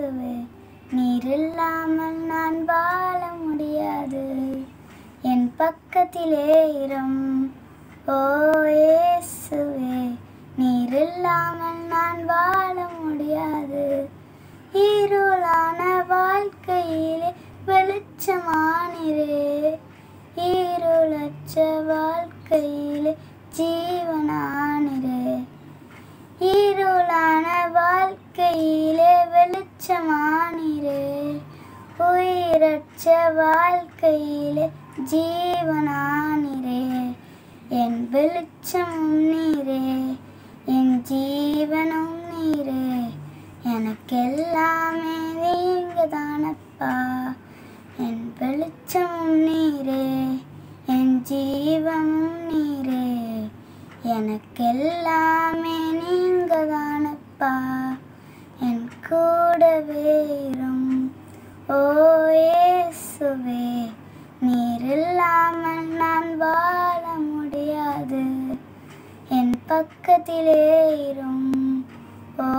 இயேசுவே நீர் இல்லாமல் நான் வாழ முடியாது. என் பக்கத்திலே இரும் ஓ இயேசுவே நீர் இல்லாமல் நான் வாழ முடியாது. இருளான வாழ்க்கையிலே வெளிச்சமானிரே, இருளற்ற வாழ்க்கையிலே ஜீவனானிரே. இருளான வாழ்க்கையிலே வெளிச்சமானிரே, உயிரற்ற வாழ்க்கையிலே ஜீவனானிரே. என் வெளிச்சமும் நீரே, என் ஜீவனும் நீரே, எனக்கெல்லாமே நீங்க தானப்பா. என் வெளிச்சமும் நீரே, என் ஜீவனும் நீரே, எனக்கெல்லாமே நீங்க தானப்பா. என் கூடவே இரும் ஓ இயேசுவே நீர் இல்லாமல் நான் வாழ முடியாது. என் பக்கத்திலே இரும் ஓ